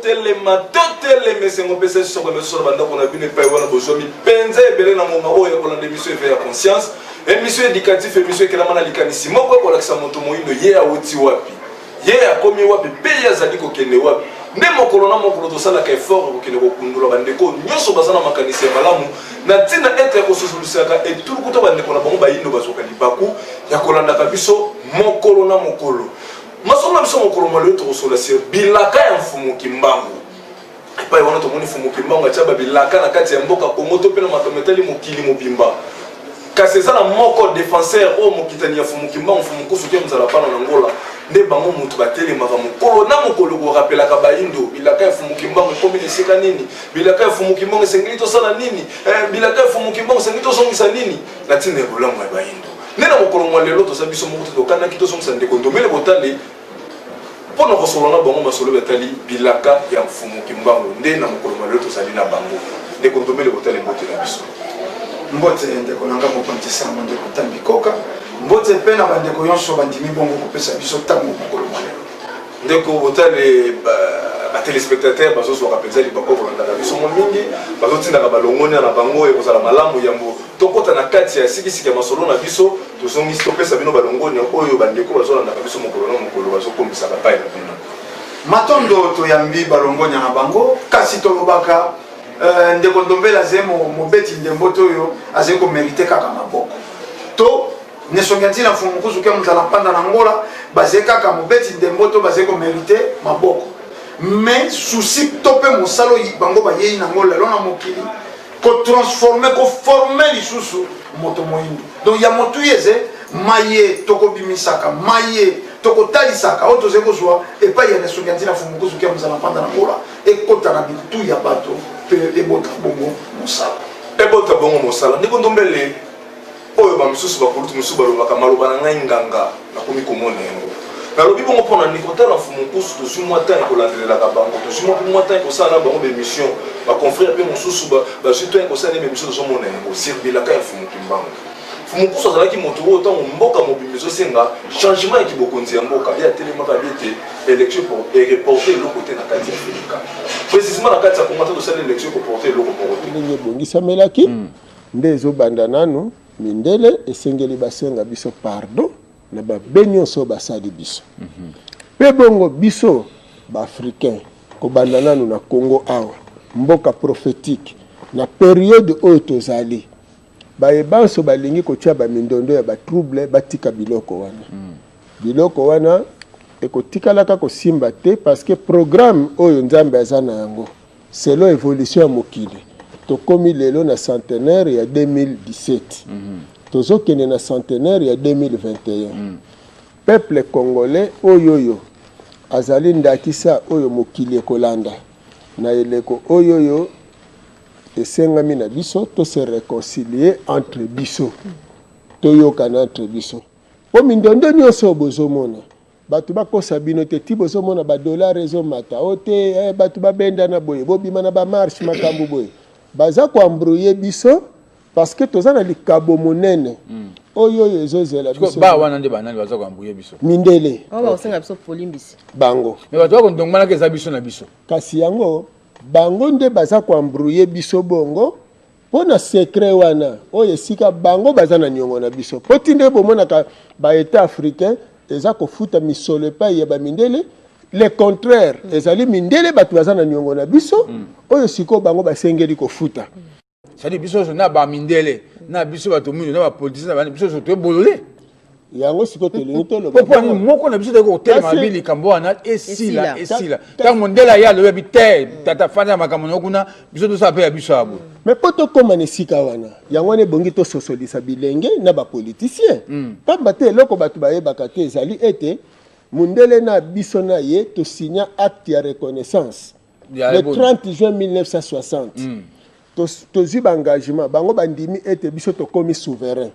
totelema sengo pesa sur le sur banda qu'on a vu ne pas voir bozomi penza ebele na moma oyo ko lande émission éveil à conscience émission éducative émission que la mana likanisi moko ko lakisa moto moyindo ye awuti wapi ye akomi wapi pe ya zali ko kende wapi ne mokolo na mokolo to sala ka effort ko kende ko kundula bandeko nyoso bazana makanisi ya malamu na tina ete ko solusiaka et tout ko to bandeko na bango bayindo bazoka libaku ya kolanda kabiso mokolo na mokolo masolo biso mokolo malo to sola sir bilaka ya mfumu kimbangu epai wana to moni mfumu kimbangu acha bilaka na kati ya mboka Kongo to pena matometali mokili mobimba kasi ezala moko défenseur o mokitani ya mfumu kimbangu mfumu kusuke mzala pana na ngola nde bango mutu batelemaka mokolo na mokolo ko rappelaka bayindo bilaka ya mfumu kimbangu ekomi nesika nini bilaka ya mfumu kimbangu esengeli tosala nini bilaka ya mfumu kimbangu esengeli tosongisa nini na tina ebolamu ya bayindo nena mokolo mwa lelo toza biso moko tokandaki tosongisa ndeko ndomele botale pour nous recevoir bango masolo betali bilaka ya mfumu kimbangu nde na mokolo mwa lelo tozali na bango ndeko ndomele botale mbote na biso mbote ndeko nanga mokonzi sango ndeko tambikoka mbote pe na bandeko yonso bandimi bongo kopesa biso tango mokolo mwa lelo ndeko botale ba téléspectateurs bazo rappeler libako kolanda biso mo mingi bazo tindaka balongoni na bango ekozala malamu yambo tokota na kati ya sikisiki ya masolo na biso tozongi topesa bino balongoni oyo bandeko bazolanda biso mokolo na mokolo bazokombisa bapai na bino matondo toyambi balongoni na bango kasi tolobaka ndeko ndombela zemo mobeti ndemboto oyo azeko mérité kaka maboko to nesonga ntina mfumu kuzuke mzala panda na ngola bazeka kaka mobeti ndemboto bazeko mérité maboko mais souci topé mosalo bango bayei na ngola lona mokili ko transformer ko former lisusu moto moyindo donc ya motu yeze maye toko bimisaka maye toko talisaka oto zeko zwa et pas ya nesonga ntina mfumu kuzuke mzala panda na ngola et kota na bitu ya bato pe ebota bongo mosala ndiko ndombele oyo bamisusu bakulutu misusu balobaka maloba na ngai nganga nakomi komona yango nalobi bongo mpona nikotala mfumu nkusu tozwi mwa tan ekolandelelaka bango tozwi mwa tan ekosala na bango bémission baconfrère mpe mosusu bazwi tan ekosala ne bémission tozomona yango sirbilaka ya mfumu kimbango mfumu nkusu azalaki moto oyo ntango mboka mobimba ezosenga changement ya kibokonzi ya mboka ye atelemaka abi ete élection ereporte eloko te na kati ya afrika précisement na kati ya kongo ata tosala élection ekoporte eloko moko te ndenge ebongisamelaki nde ezobanda nanu mindele esengeli basenga biso pardon na babe nyonso basali biso mpe bongo biso baafricain kobanda nanu na Congo awa mboka prophétique na période oyo tozali bayebanso balingi kotia bamindondo ya batrouble batika biloko wana ekotikalaka kosimba te parce que programme oyo nzambe aza na yango selon évolution ya mokili tokomi lelo na centenaire ya 2017 tozokende na centenaire ya 2021 peuple congolais oyoyo azali ndakisa oyo mokili ekolanda na eleko oyoyo esengami na biso to se réconcilier entre biso toyokana entre biso po mindondo nyonso bozomona bato bakosa bino te ti bozomona badollar ezomata o te bato babenda na boye bobima na bamarshe makambo boye baza koambrouye biso parce que toza na likabo monene oyo ezozela biso ba wana nde banani baza koambrouye biso mindele basenga biso polimbisi bango mais bato bakondongmanaka eza biso na biso kasi yango bango nde baza koambrouye biso bongo mpo na secret wana oyo esika bango baza na niongo na biso po ti nde bomonaka baétat africain eza kofuta misolo epai ya bamindele le contraire ezali mindele bato baza na niongo na biso oyo sikoyo bango basengeli kofuta sadi biso na bamindele na biso bato mino na bapolitisien na biso toyebolole yango sikoyo tolingi toloba poponi moko na biso toyeki kotelema bi likambo wana esila ntango ndela ye alobi te tata fanda ya makambo na kuna biso tosala mpe ya biso ya boye mais mpo tokóma na esika wana yango wana ebongi tososolisa bilenge na bapolitisien pamba te eloko bato bayebaka te ezali ete mundele na biso na ye tosigna acte ya reconnaissance le 30 juin 1960 tozwi baengagement bango bandimi ete biso tokomi souverain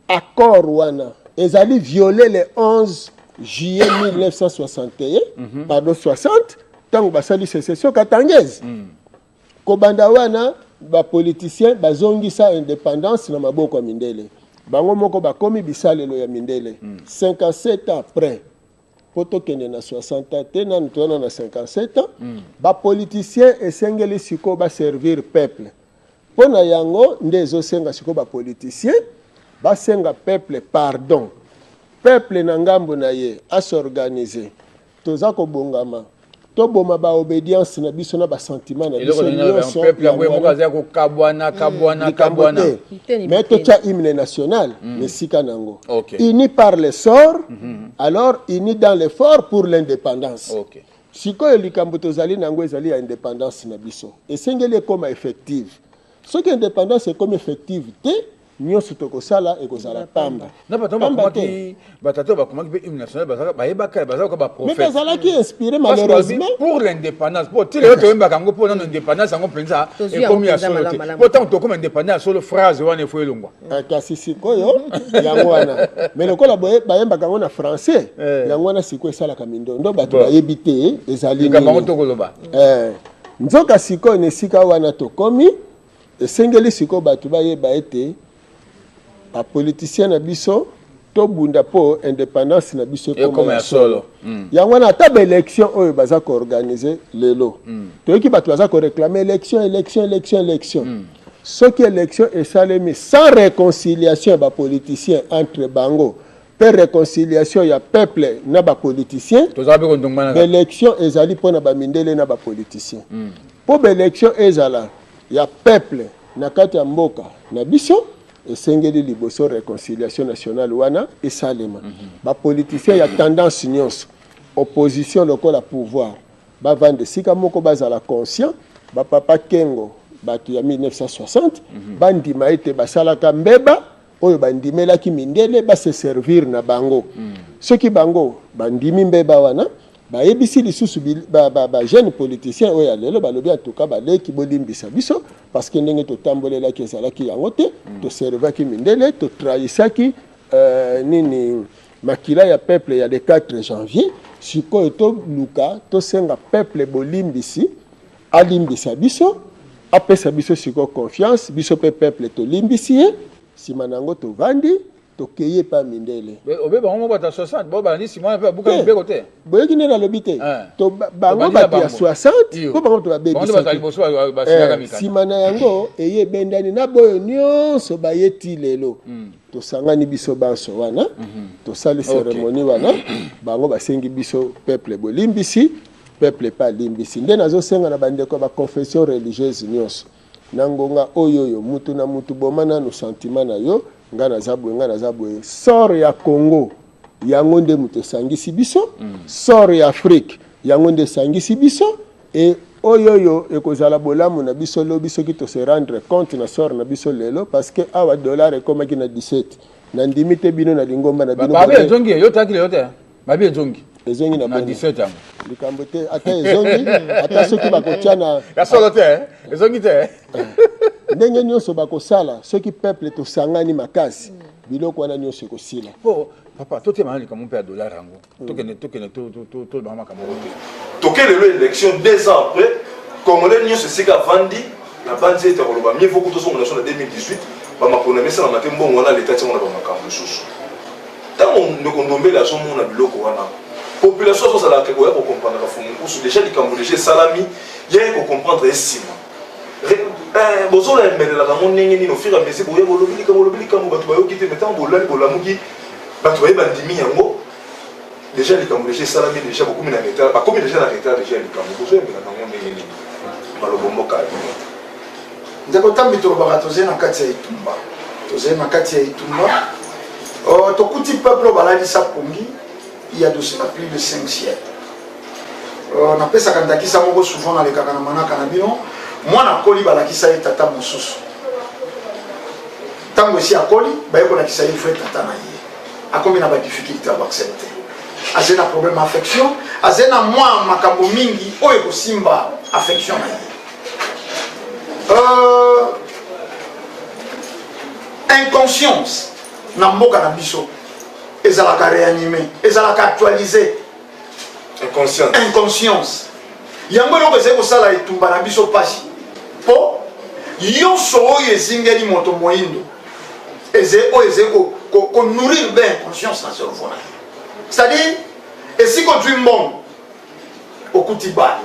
accord wana ezali violé le 11 juillet 1961 pardon 60 tango basali sécession katangese kobanda wana bapoliticien bazongisa indépendance na maboko ya mindele bango moko bakomi bisalelo ya mindele 57 ans après poto kende na 60 ans te na ntona na 57 ans ba politicien esengeli siko ba servir peuple pona yango ndezo senga siko ba politicien ba senga peuple pardon peuple na ngambo na ye a s'organiser toza ko bongama to boma ba obédience na biso na ba sentiment na biso nyonso peuple ya mokaza ko kabwana mais to cha hymne national mesika nango uni par le sort alors uni dans l'effort pour l'indépendance sikoyo likambo tozali nango ezali ya indépendance na biso esengeli koma effective soki indépendance ekoma effective te nyonso tokosala ekozala pamba na bato bakomaki batato bakomaki pe hymne national bayebaka bazalaka ba prophète mais bazalaki inspiré malheureusement pour l'indépendance po tile yo toyembaka yango mpo nano indépendance yango mpenza ekomi ya solo te po ntango tokoma indépendance solo phrase wana efo elongwa kasi sikoyo yango wana mais lokola bayembaka yango na français yango wana sikoyo esalaka mindondo bato bayebi te ezali nini tokoloba nzoka sikoyo na esika wana tokomi esengeli sikoyo bato bayeba ete ba politicien na biso to bunda po indépendance na biso comme ya solo yango na ata ba élection oyo baza ko organiser lelo toyoki bato baza ko réclamer élection soki élection esalemi sans réconciliation ba politicien entre bango per réconciliation ya peuple na ba politicien élection ezali pona ba mindele na ba politicien po ba élection ezala ya peuple na kati ya mboka na biso esengeli liboso réconciliation nationale wana esalema ba politicien ya tendance nyonso opposition lokola pouvoir bavande sika moko bazala conscient ba papa Kengo bato ya 1960 bandima ete basalaka mbeba oyo bandimelaki mindele base servir na bango soki bango bandimi mbeba wana bayebisi lisusu ba jeune politicien oyo lelo balobi atuka baleki bolimbisa biso parce que ndenge totambolelaki ezalaki yango te toservaki mindele totrahisaki nini makila ya peuple ya le 4 janvier sikoyo toluka tosenga peuple bolimbisi alimbisa biso apesa biso sikoyo confiance biso pe peuple tolimbisi ye nsima nango tovandi tokeye pa mindele obe bango bata 60 bo bandi sima pe buka mbeko te boyeki nena lobi te to bango bato ya 60 ko bango to babebisa sima na yango eye bendani na boyo nyonso bayeti lelo tosangani biso banso wana tosali cérémonie wana bango basengi biso peuple bolimbisi peuple pa limbisi nde nazosenga na bandeko ba confession religieuse nyonso nangonga oyoyo mutu na mutu bomana no sentiment na yo ngana zabwe sort ya Congo yango nde mutu sangisi biso sort ya Afrique yango nde sangisi biso et oyoyo ekozala bolamu na biso lo biso ki to se rendre compte na sort na biso lelo parce que awa dollar ekomaki na 17 na ndimite bino na lingomba na bino babe zongi yo takile yo te babe zongi ezongi na 17 ans likambo te ata ezongi ata soki bakotia na ya solo te ezongi te ndenge nyonso bakosala soki peuple tosangani makasi biloko wana nyonso ekosila po papa totema likambo mpe ya dollar yango tokende to bama kama tokende le élection 2 ans après congolais nyonso esika vandi na bandi ete koloba mieux vaut kutosongo na 2018 bamakona mesa na matembo ngona l'état tiango na bamakambo susu tango ndeko ndombele azomona biloko wana population azozala ke koya kocomprendre kafumu kusu déjà likambo déjà esalami ye kocomprendre esima bozola emelelaka ngo ndenge nini ofir a mesure boya bolobi likambo bato bayoki te mais ntango bolali bolamuki bato bayeba ndimi yango déjà likambo déjà esalami déjà bakomi na retard bakomi déjà na retard déjà likambo bozoyemelaka ngo ndenge nini malobo mboka ndeko tambi tolobaka tozali na kati ya etumba tokuti peuple balalisa pongi il y a de cela plus de 5 siècles napesaka ndakisa moko souvent nalekaka na manaka na bino mwana koli balakisa ye tata mosusu ntango esi akoli baye kolakisa ye fo tata na ye akomi na badifficulté abaaccepte aze na problème affection aze na mwa makambo mingi oyo ekosimba affection na ye inconscience na mboka na biso ezalaka réanimé ezalaka actualisé inconscience yango eloko ezali kosala etumba na biso pasi mpo nyonso oyo ezingeli moto moyindo oyo ezali konourrir bien inconscience na cerveau na ye c'est-à-dire Et si tu es bon, au coup de bas,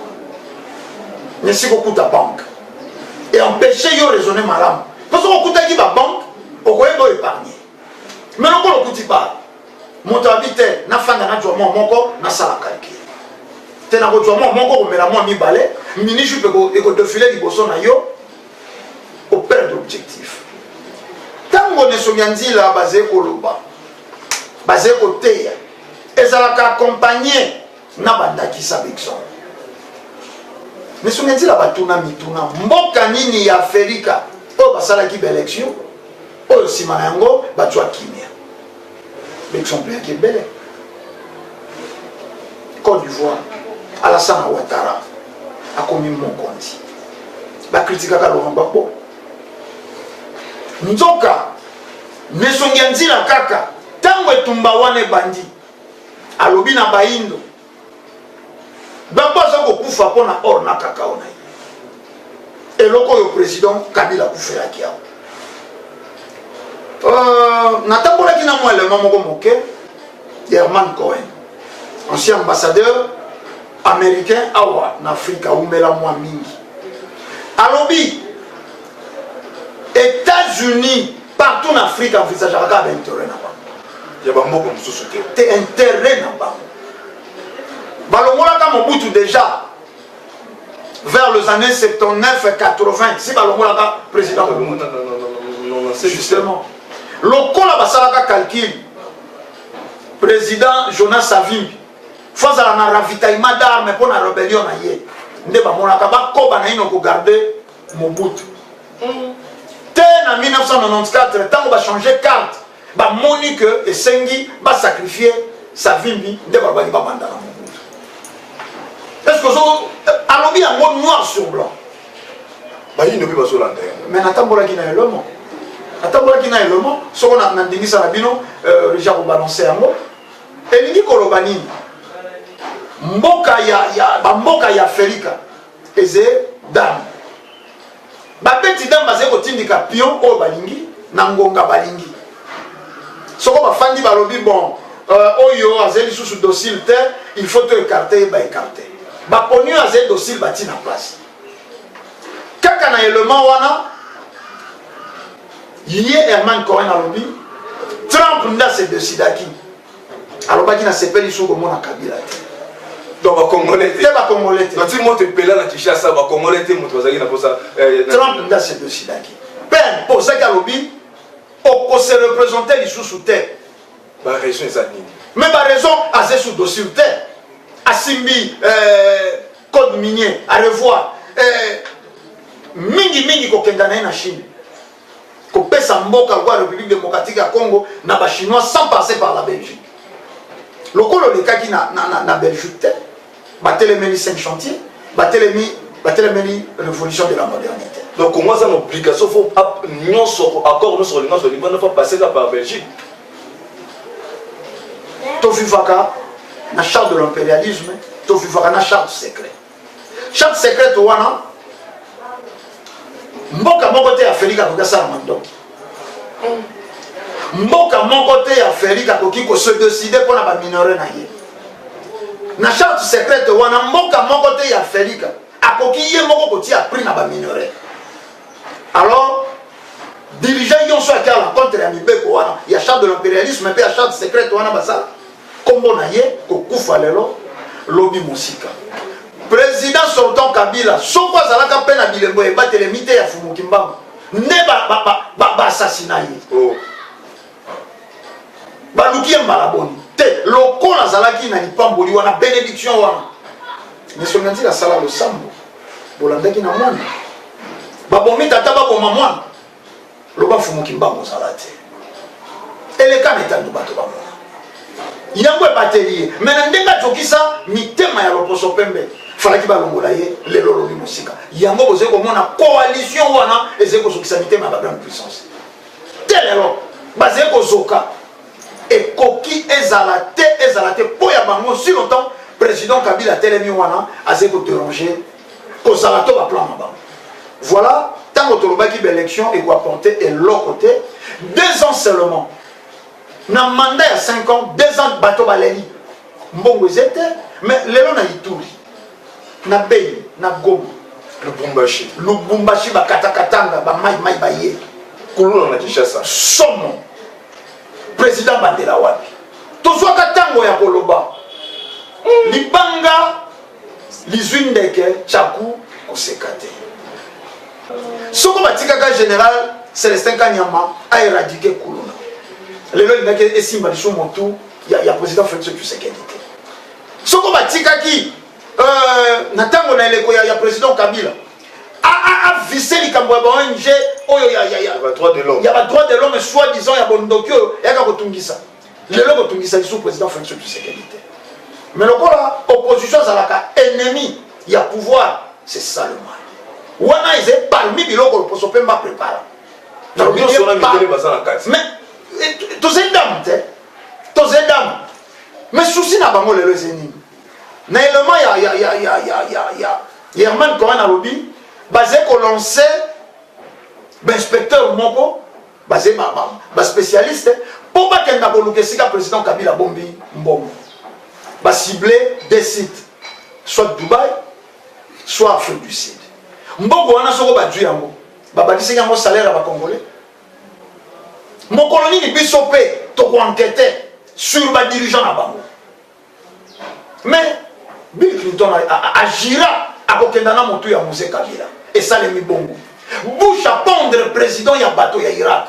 mais si tu ta banque, et empêcher de raisonner malade. Parce que tu as dit la banque, on peut épargner. Mais non, quand tu bas, mon habité, na fanga na jomo moko na sala calcul. Te na jomo moko ko mela mo mi balé, mini jupe ko e ko défiler liboso na yo au perdre l'objectif. Tango ne sonyanzi la basé ko loba. Basé ko teya. Ezalaka accompagné na bandaki sa bexon. Ne sonyanzi la batuna mituna mboka nini ya Afrika o basala ki élection o sima yango batwa kimia. L'exemple qui est bel. Côte d'Ivoire, Alassane Ouattara a commis mon compte. La critique à Laurent Gbagbo. Nzoka, Nesonganzi la kaka, tango etumba wane bandi, alobi na baindo. Gbagbo azako kufa pona or na kaka ona. Et loko yo président Kabila kufela kiao. Natambola qui n'a moins le nom moke Herman Cohen, ancien ambassadeur américain awa en Afrique ou mela moi mingi. Alobi États-Unis partout en Afrique envisage à intérêt là-bas. Il y a pas mot comme ça. T'es intérêt là-bas. Balongola comme Mobutu déjà vers les années 79-80 si Balongola président. Non, c'est justement. Le Kola Basalaka calcul, président Jonas Savimbi, face à la ravitaillement d'armes pour la rébellion, ne pas mon akaba koba na ino ko garder Mobutu. En 1994, tant qu'on va changer carte, ba Monique et Sengi va sacrifier Savimbi, ne va pas mandar Mobutu. Est-ce que vous avez un mot noir sur blanc? Bah il ne peut pas se l'entendre. Mais n'attends pas qu'il ait le mot. Atambola kina elomo soko na ndingisa na bino déjà ko balancer yango elingi kolobani mboka ya Afrika eze dam ba beti dam baze ko tindika pion o balingi na ngonga balingi soko ba fandi balobi bon oyo azeli sous docile te il faut te écarter ba écarter ba ponu azeli docile bati na place kaka na élément wana Hier, Herman Cohen a dit Trump n'a se décidé. Alors, il n'a pas sepelé sur le monde à Kabila. Donc, les Congolais. C'est pas Congolais. Donc, si moi, tu peux là, tu cherches ça, les Congolais, tu peux ça. Trump n'a se décidé. Ben, pour ça qu'il a dit, on peut se représenter les sous terre. La raison est ça. Mais la raison, c'est sous dossier terre. À Simbi, code minier, à revoir. Mingi kokendana na Chine. Kopesa mboka kwa République démocratique ya Congo na ba chinois sans passer par la Belgique. Lokolo le kaki na Belgique, batelemeli 5 chantiers, batelemeli révolution de la modernité. Donc comment ça une obligation faut non sur accord nous sur le nord Liban ne faut passer là par Belgique. To vivaka na charte de l'impérialisme, to vivaka na charte secrète. Charte secrète wana mboka moko te Afrika ko kasa mando. Mboka moko te Afrika ko ki ko se décider pour na ba minerai na ye. Na charte secrète wana mboka moko te Afrika akoki ye moko ko ti a pris na ba minerai. Alors dirigeant yon soit à la contre ya mibeko wana ya charte de l'impérialisme pe ya charte secrète wana basala kombo na ye ko kufa lelo lobi musika. Président sortant Kabila, soko azalaka pe na bilembo e batele mite ya Fumuki Mbangu. Ne ba assassinat ye. Oh. Ba luki malaboni. Te lokola azalaki na lipamboli wana bénédiction wana. Ne songanti la sala lo sambo. Bolandaki na mwana. Ba bomi tata ba boma mwana. Loba Fumuki Mbangu zalate. Eleka metandu bato ba mwana. Yango e batelier. Mais ndenga jokisa mitema ya loposo pembe. Falaki balongola ye lelo lobi musika yango boze ko mona coalition wana ezeko sokisa mitema ba grande puissance telelo bazé ko zoka et koki ezalate po ya bango si longtemps président Kabila telemi wana azeko déranger ko zalato ba plan ba voilà tant que tolobaki l'élection et quoi apporter et l'autre côté 2 ans seulement na mandat ya 5 ans 2 ans bato baleli mbongo ezete mais lelo na Ituri na Beni na Goma Lubumbashi bakatakatanga ba mai baye kuluna na Kinshasa somo président Bandela wapi tozwa katango ya koloba libanga lizwindeke chaku kosekate soko batikaka général Célestin Kanyama a éradiqué kuluna lelo lingaki esimba liso motu ya président Félix Tshisekedi soko batikaki na tango na eleko ya président Kabila a vissé likambo ya ONG oyo ya ba droit de l'homme ya ba droit de l'homme soi-disant ya bondokyo ya ka kotungisa lelo kotungisa liso président Félix Tshisekedi mais lokola opposition zalaka ennemi ya pouvoir c'est ça le mal wana eze parmi biloko le poso pemba prépara mais tozedam mais souci na bango lelo ezeni na élément ya Herman Cohen a lobby basé ko lancer inspecteur moko basé ba spécialiste pour ba kenda ko lukesika président Kabila bombi mbongo ba cibler des sites soit Dubaï soit Afrique du Sud mbongo wana soko ba dju yango ba badisi yango salaire ba congolais mokolo nini biso pe to ko enquêter sur ba dirigeant na bango mais Bill Clinton agira à kokenda na motu ya Mose Kabila et ça les mibongo bouche à pondre président ya bateau ya Irak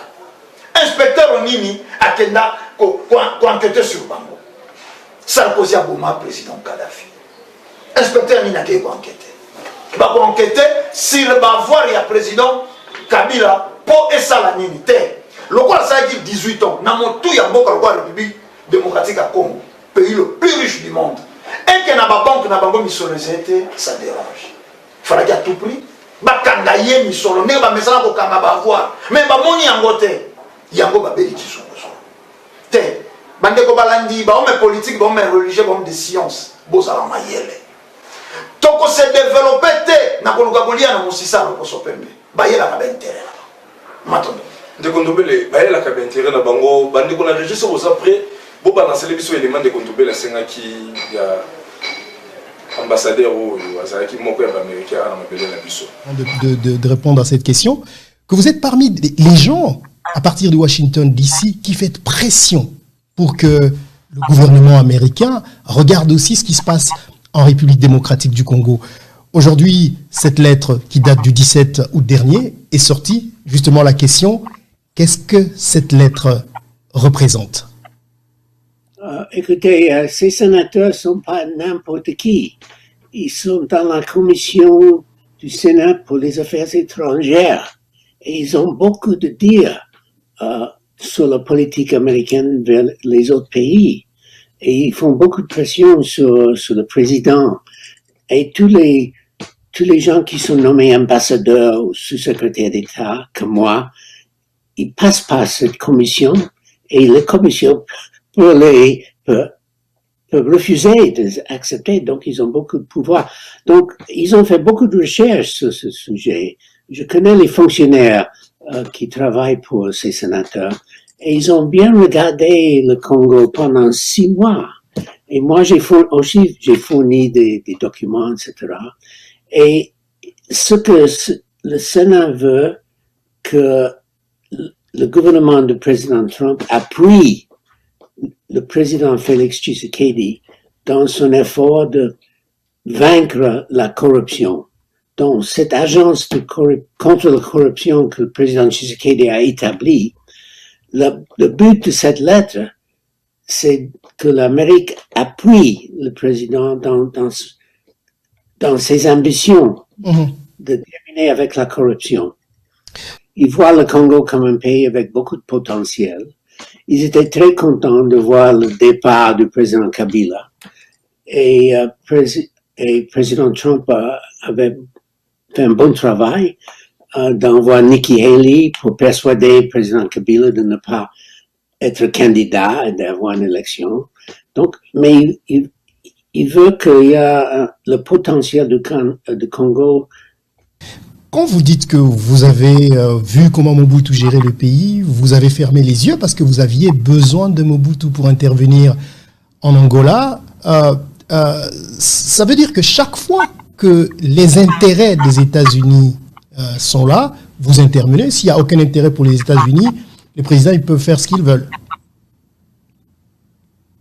inspecteur nini akenda ko enquêter sur bango Sarkozy a boma président Kadhafi inspecteur nini akenda ko enquêter ba ko enquêter sur ba voir ya président Kabila po esala nini te lokola ça dit 18 ans na motu ya mboka lokola République démocratique à Congo pays le plus riche du monde et que na ba banque na bango misolo zete ça dérange fallait à tout prix ba kangaye misolo ne ba mesana ko kanga ba voir mais ba moni yango te yango ba beli tisongo te bande ko balandi ba homme politique ba homme religieux ba homme de science bozala mayele to ko se développer te na ko luka kolia na musisa ko sopembe ba yela ka intérêt matondo de kondobele ba yela ka intérêt na bango bande ko na registre aux après bo balancer les biso éléments de kondobele senga ki ya ambassadeur ou azaki moko ya américain à mabele na biso de répondre à cette question que vous êtes parmi les gens à partir de Washington DC qui fait pression pour que le gouvernement américain regarde aussi ce qui se passe en République démocratique du Congo. Aujourd'hui, cette lettre qui date du 17 août dernier est sortie. Justement, la question, qu'est-ce que cette lettre représente? Écoutez, ces sénateurs ne sont pas n'importe qui. Ils sont dans la commission du Sénat pour les affaires étrangères et ils ont beaucoup de dire sur la politique américaine vers les autres pays. Et ils font beaucoup de pression sur le président. Et tous les gens qui sont nommés ambassadeurs ou sous-secrétaires d'État, comme moi, ils passent par cette commission et les commissions peuvent refuser d'accepter, donc ils ont beaucoup de pouvoir. Donc, ils ont fait beaucoup de recherches sur ce sujet. Je connais les fonctionnaires qui travaillent pour ces sénateurs et ils ont bien regardé le Congo pendant 6 mois. Et moi, j'ai fourni des documents, etc. Et ce que le Sénat veut, que le gouvernement du président Trump appuie le président Félix Tshisekedi dans son effort de vaincre la corruption. Donc, cette agence contre la corruption que le président Tshisekedi a établie, le but de cette lettre, c'est que l'Amérique appuie le président dans ses ambitions de terminer avec la corruption. Ils voient le Congo comme un pays avec beaucoup de potentiel. Ils étaient très contents de voir le départ du président Kabila. Et président Trump avait fait un bon travail d'envoyer Nikki Haley pour persuader le président Kabila de ne pas être candidat et d'avoir une élection. Donc, mais il veut qu'il y ait le potentiel du Congo. Quand vous dites que vous avez vu comment Mobutu gérait le pays, vous avez fermé les yeux parce que vous aviez besoin de Mobutu pour intervenir en Angola. ça veut dire que chaque fois que les intérêts des États-Unis sont là, vous intervenez. S'il n'y a aucun intérêt pour les États-Unis, les présidents ils peuvent faire ce qu'ils veulent.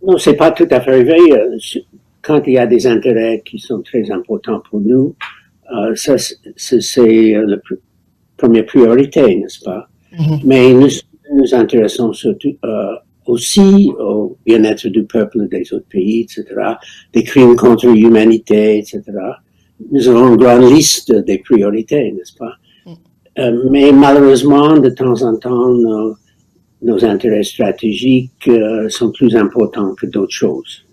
Non, c'est pas tout à fait vrai. Quand il y a des intérêts qui sont très importants pour nous, ça c'est la première priorité, n'est-ce pas? Mais nous intéressons surtout aussi au bien-être du peuple des autres pays, etc., des crimes contre l'humanité, etc. Nous avons une grande liste des priorités, n'est-ce pas? Mais malheureusement, de temps en temps, nos intérêts stratégiques sont plus importants que d'autres choses.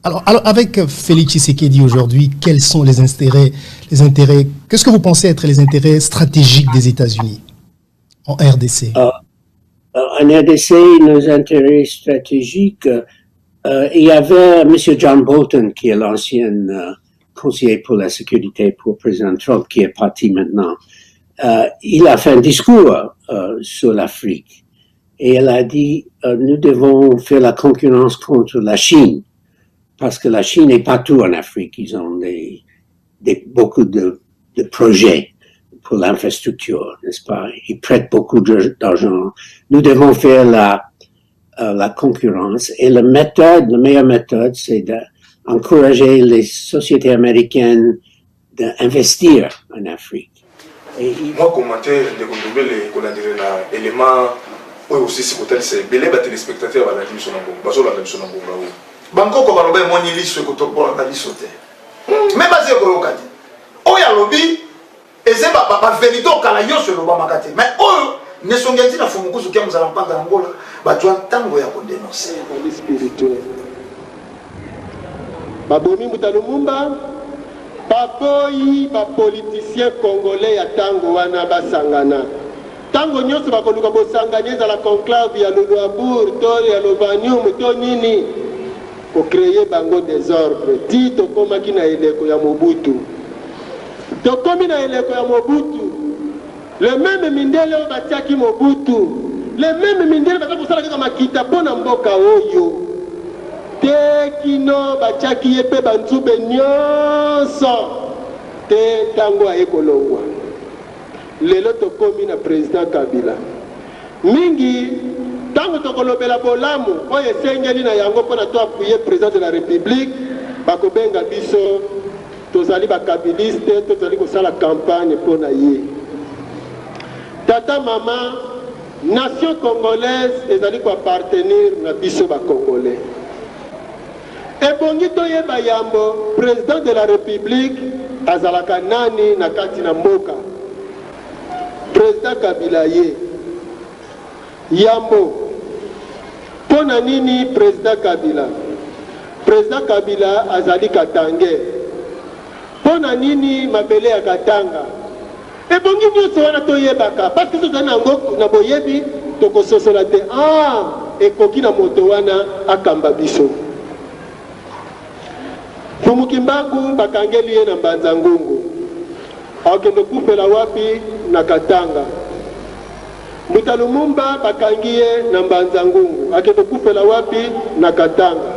Alors, avec Félix Tshisekedi aujourd'hui, quels sont les intérêts, qu'est-ce que vous pensez être les intérêts stratégiques des États-Unis en RDC? En RDC, nos intérêts stratégiques, il y avait M. John Bolton, qui est l'ancien conseiller pour la sécurité pour le président Trump, qui est parti maintenant. Il a fait un discours sur l'Afrique et il a dit nous devons faire la concurrence contre la Chine parce que la Chine est partout en Afrique. Ils ont beaucoup de projets pour l'infrastructure, n'est-ce pas? Ils prêtent beaucoup d'argent. Nous devons faire la concurrence et la meilleure méthode, c'est d'encourager les sociétés américaines d'investir en Afrique. Moi, commenter les éléments aussi si c'est belé téléspectateurs à la télévision Banco ko baloba moni liso ko to bola na liso te. Mais basé ko lokati. Oya lobi ezeba ba vérité kala yoso loba makati. Mais oyo ne songenti na fumu kusu kia muzala mpanga na ngola ba jwa tango ya ko dénoncer le spirituel. Babomi Mutalumumba baboyi ba politicien congolais ya tango wana basangana. Tango nyonso bakoluka bosanganyeza la conclave ya Luabour to ya Lovanium to nini pour créer bango désordre. Dit tokomaki na eleko ya Mobutu. Tokomi na eleko ya Mobutu. Le même mindele o batiaki Mobutu. Le même mindele batako sala kaka makita pona mboka oyo. Te kino batiaki yepe banzube nyonso. Te tango ayekolongwa. Lelo tokomi na président Kabila. Mingi tango tokolobela bolamu oyo esengeli na yango mpona to appuye président de la république bakobenga biso tozali bakabiliste tozali kosala campagne mpona ye. Tata mama nation congolaise ezali koappartenir na biso bakongolais. Ebongi toyeba yambo président de la république azalaka nani na kati na mboka. Président Kabila ye yambo pona nini président Kabila azali Katange pona nini mabele ya Katanga ebongi nyonso wana toyebaka parce que tozali nango na boyebi tokososola te ekoki na moto wana akamba biso. Fumukimbangu bakangeli ye na Mbanza Ngungu akende kufela wapi na Katanga. Mutalumumba bakangie na Mbanza Ngungu akende kufela wapi na Katanga.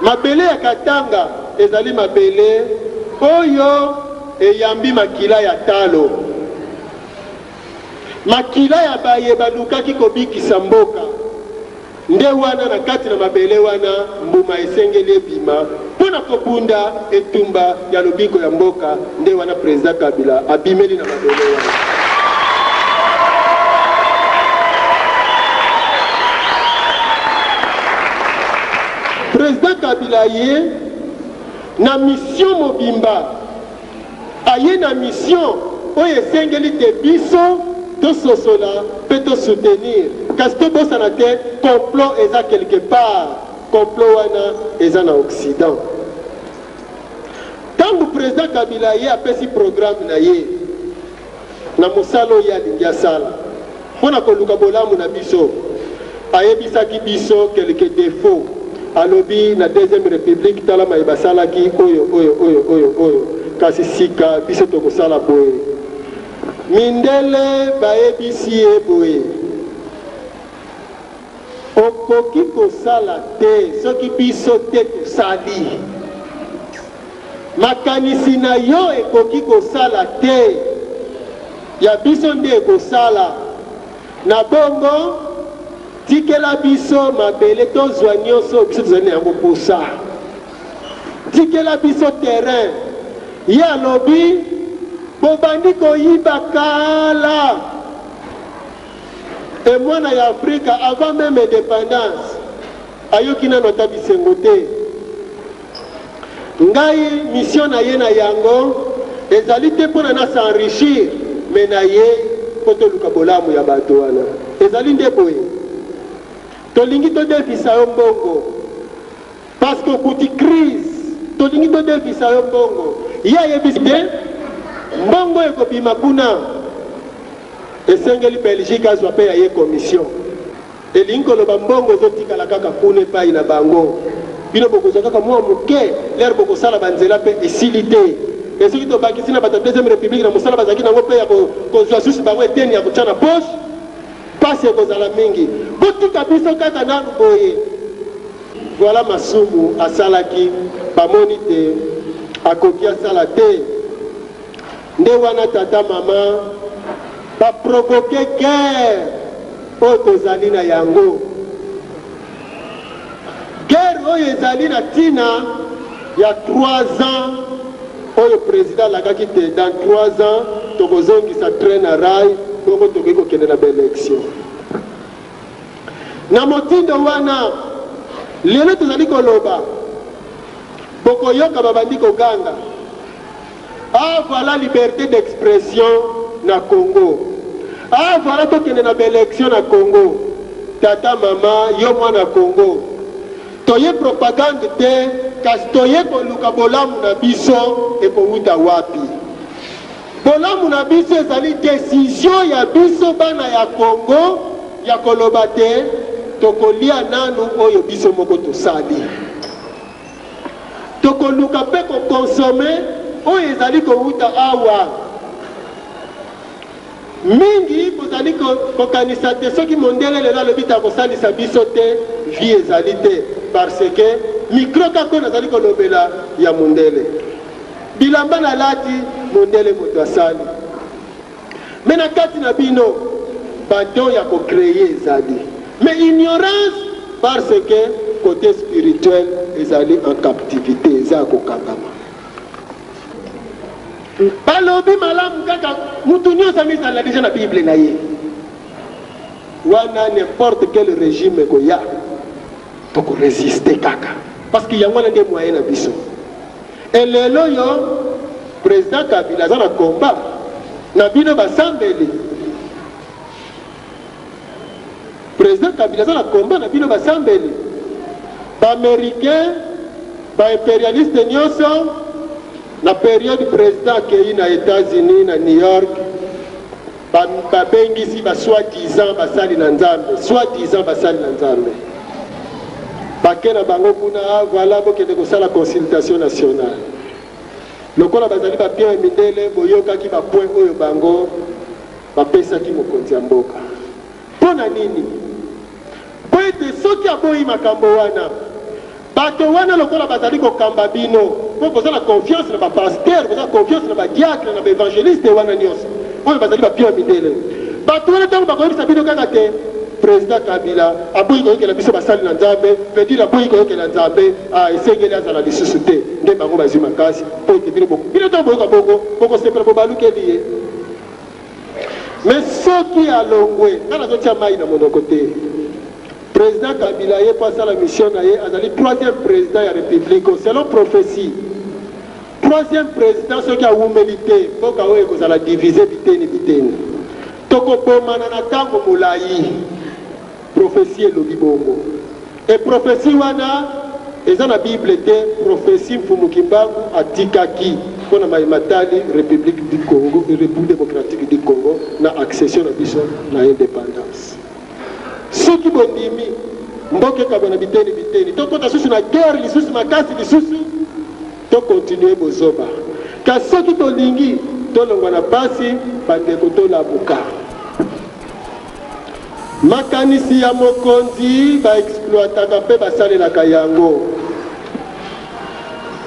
Mabele ya Katanga ezali mabele oyo eyambi makila ya talo. Makila ya baye balukaki kobikisa mboka. Nde wana na kati na mabele wana mbuma esengeli ebima pona kobunda etumba ya lobiko ya mboka. Nde wana président Kabila abimeli na mabele wana. Président Kabila ye na mission mobimba aye na mission oyo esengeli te biso tososola pe tosoutenir kasi tobosana te complot eza quelque part complot wana eza na Occident. Tango président Kabila ye apesi programme na ye na mosala oyo alingi asala mpona koluka bolamu na biso ayebisaki biso quelque défaut alobi na deuxième république tala maye basalaki oyo kasi sika biso tokosala boye mindele bayebisi ye boye okoki kosala te soki biso te tosali. Makanisi na yo ekoki kosala te ya biso nde ekosala. Na bongo tikela biso mabele tozwa nyonso biso tozali na yango posa. Tikela biso terrain ye alobi bobandi koyiba kala e mwana ya Afrika avant même indépendance ayoki nano ta bisengo te. Ngai mission na ye na yango ezali te mpona na s'enrichir me na ye mpo toluka bolamu ya bato wana ezali nde boye tolingi todefisa yo mbongo parce que okuti crise tolingi todefisa yo mbongo ye ayebisi te mbongo ekobima kuna esengeli Belgique azwa mpe ya ye commission elingi koloba mbongo ezotikala kaka kuna epai na bango bino bokozwa kaka mwa moke lere bokosala banzela mpe esili te esoki tobakisi na bato ya deuxième république na mosala bazalaki nango mpe ya kozwa susi bango eteni ya kotya na poche pasi ekozala mingi botika biso kaka nanu boye. Voilà masumu asalaki bamoni te akoki asala te nde wana tata mama baprovoke guerre oyo tozali na yango. Guerre oyo ezali na ntina ya 3 ans oyo président alakaki te dans 3 ans tokozongisa train na rail bongo tokoki kokende na baélection. Na motindo wana lelo tozali koloba bokoyoka babandi koganga voilà liberté d'expression na Congo, voilà tokende na baélection na Congo. Tata mama yo mwana Congo toye propagande te kasi toye koluka bolamu na biso ekowuta wapi. Bolamu na biso ezali décision ya biso bana ya Congo ya koloba te tokolia nanu oyo biso moko tosali tokoluka mpe kokonsome oyo ezali kowuta awa mingi kozali kokanisa te soki mondele lelo alobi ta kosalisa biso te vie ezali te parce que micro kako nazali kolobela ya mondele bilamba nalati mondele moto asali me na kati na bino badon ya kokreye ezali mais ignorance parce que côté spirituel ezali en captivité eza kokangama balobi malamu kaka mutu nyonso amizala deja na bible na ye wana n'importe quel régime ekoya tokoresiste kaka parce que yango wana nde moyen na biso elelo yo président Kabila aza na combat na bino basambeli président Kabila aza na combat na bino basambeli baaméricain baimpérialiste nyonso na période président akei na États-Unis na New York babengisi basoi-disant basali na nzambe soi-disant basali na nzambe bake na bango kuna voilà bokende kosala consultation nationale lokola bazali bapien mindele boyokaki bapoint oyo bango bapesaki mokonzi ya mboka mpo na nini po ete soki aboyi makambo wana bato wana lokola bazali kokamba bino po kozala confiance na bapaster kozala confiance na badiacre na baévangéliste wana nyonso oyo bazali bapien mindele bato wana ntango bakoyebisa bino kaka te président Kabila aboyi koyokela biso basali na nzambe vedire aboyi koyokela nzambe esengeli azala lisusu te nde bango bazwi makasi po ete bino ntango boyoka bongo bokosepela bobalukeli ye mais soki alongwe nga nazotia mai na monoko te président Kabila ye po asala mission na ye azali 3e président ya république selon prophétie 3e président soki awumeli te mboka oyo ekozala divise biteni biteni tokobomana na ntango molai prophétie elobi bongo e prophétie wana eza na bible te prophétie mfumuki mbangu atikaki mpona matali république du Congo république démocratique du Congo na accession na biso na indépendance soki bondimi mboka ekabwa na biteni biteni tokota susu na guerre lisusu makasi lisusu tokontinue bozoba kasi soki tolingi tolongwa na pasi bandeko tolabuka makanisi ya mokonzi baexploitaka mpe basalelaka yango.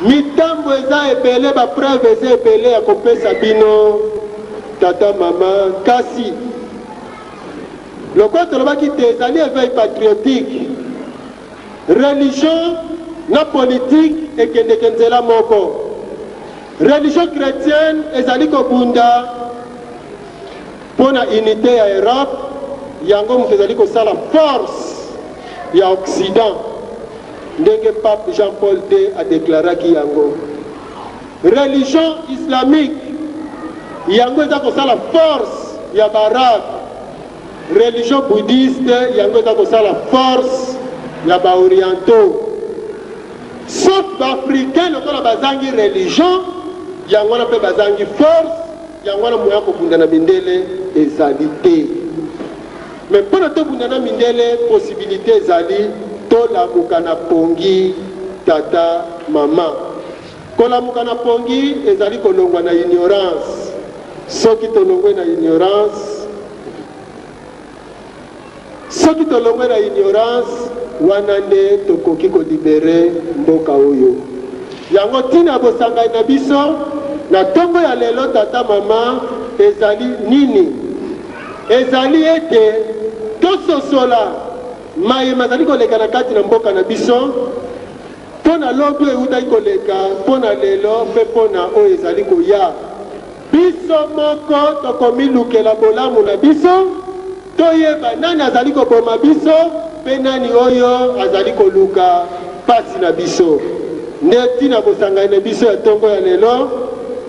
Mitambo eza ebele, bapreuve eza ebele ya kopesa bino tata mama. Kasi lokola tolobaki te ezali éveil patriotique, religion na politique ekendeke nzela moko. Religion chrétienne ezali kobunda mpona unité ya Europe, yango moto ezali kosala force ya Occident, ndenge pape Jean-Paul II adeklaraki yango. Religion islamique yango eza kosala force ya barabe. Religion bouddhiste yango eza kosala force ya baorientaux. Sauf baafricain lokola bazangi religion, yango wana mpe bazangi force, yango wana moya kobunda na mindele ezali te. Mais mpona tobunda na mindele possibilité ezali tolamuka na pongi tata mama. Kolamuka na pongi ezali kolongwa na ignorance. Soki tolongwe na ignorance, soki tolongwe na ignorance, wana nde tokoki kolibere mboka oyo. Yango tina bosanga na biso na tongo ya lelo tata mama ezali nini? Ezali ete tososola mayema ezali koleka na kati na mboka na biso, mpona lobi eutaki koleka, mpona lelo mpe mpona oyo ezali koya. Biso moko tokomilukela bolamu na biso, toyeba nani azali koboma biso mpe nani oyo azali koluka pasi na biso. Nde tina bosangani na biso ya tongo ya lelo,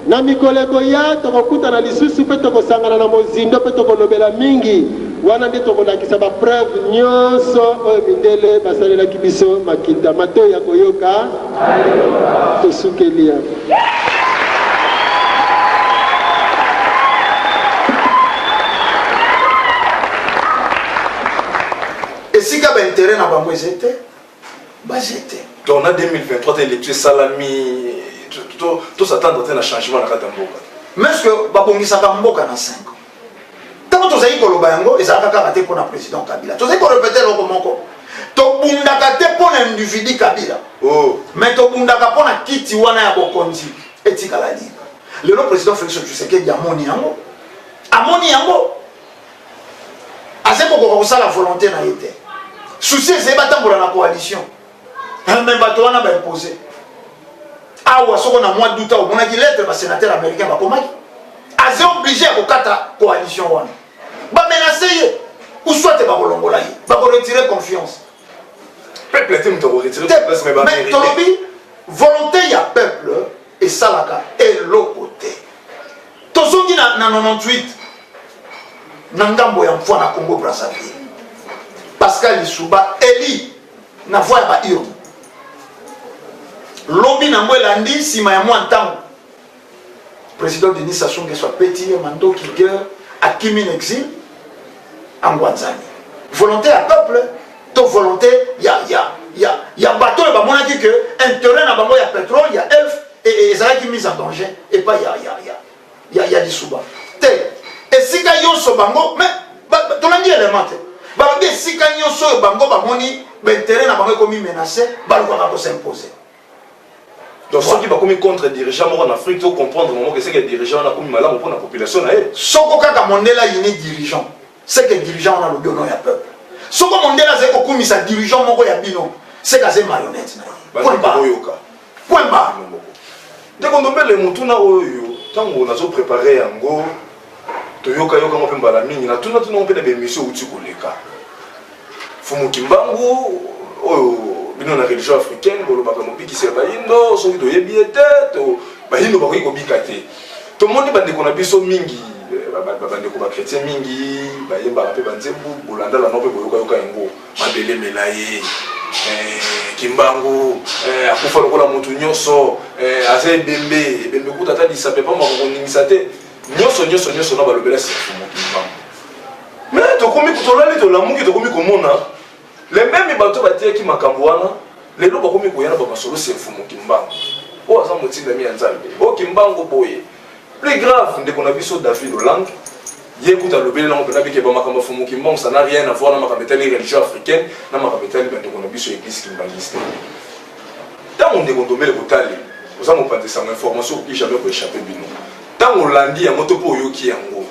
na mikolo ekoya tokokutana lisusu mpe tokosangana na mozindo mpe tokolobela mingi. Wana nde tokolakisa bapreuve nyonso oyo mindele basalelaki biso makita. Matoi ya koyoka tosukelia. esika baintérêt na bango ezete bazete. Donc en 2023 élections salami tout s'attendre à un changement na kati ya mboka. Mais est-ce que babongisaka mboka na 5 ans? Tango tozali koloba yango ezalaka kaka te mpona président Kabila. Tozali korepete eloko moko. Tobundaka te mpona individu Kabila. Oh. Mais tobundaka mpona kiti wana ya bokonzi etikala libre. Lelo président Félix Tshisekedi amoni yango. Amoni yango. Azeko kokosala volonté na yete. Souci ezali batambola na coalition. Mais bato wana ba imposer. Awa soko na mois d'août omonaki lettre ba sénateur américain bakomaki. Azé obligé à kokata coalition wana. Ba menacer ou soit ba kolongola yi. Ba ko retirer confiance. Peuple était mto retirer place mais ba mais tolobi volonté ya peuple et salaka et l'autre côté. Tozongi na 98 na ngambo ya mfwa na Congo Brazzaville. Pascal Lisuba eli na voix ya ba iro. Lobby na mbwela ndi sima ya mwa ntango. Président Denis Sassou Nguesso petit mando Kiger a Kimi en exil en Guanzani. Volonté à peuple, to volonté ya bateau ba monaki que intérêt na bango ya pétrole, ya elf et ça qui mise en danger et pas ya Lisuba. Te et sika yonso bango mais to landi élément te. Ba bi sika yonso bango ba moni intérêt na bango komi menacé, ba lo ko s'imposer. Donc ceux qui sont contre les dirigeants en Afrique, il faut comprendre que c'est que les dirigeants ont malade pour la population. Ce que Mandela est dirigeant, c'est que les dirigeants ont le bien au peuple. Ce que Mandela c'est que les dirigeants ont le bien, c'est que c'est marionnette. Point barre. Point barre. Dès qu'on tombe les moutons, tant qu'on a préparé un go, Toyoka Yoka on peut balamine, na tout notre nom peut des missions où tu connais cas. Fumu Kimbangu, bino na religion africaine bolo baka mopi ki se bayindo soki to yebiete to bayindo ba ko bikate to moni bande ko na biso mingi bande ko ba chrétien mingi ba yemba pe banzembu bolanda la nope boyoka yoka yango mabele melaye Kimbangu akufa lokola mutu nyonso ase bembe kutata disape pa mako ningisa te nyonso na balobela si fumu Kimbangu mais to komi kutolali to lamuki to komi komona les mêmes bateaux qui makambouana les lois comme koyana ba masolo c'est fumu Kimbangu o aza motinda mi nzambe o Kimbangu boye plus grave ndeko na biso David Hollande Yécoute à l'obéli dans mon pénal qui est pas ma caméra fumuki mbang, ça n'a rien à voir dans ma caméra religion africaine, dans ma caméra ben on a vu sur l'église qui m'baniste. Tant on est contombé le boutal, vous avez mon pâté ça information qui jamais peut échapper bino. Tant on l'a dit à moto pour yoki en gros.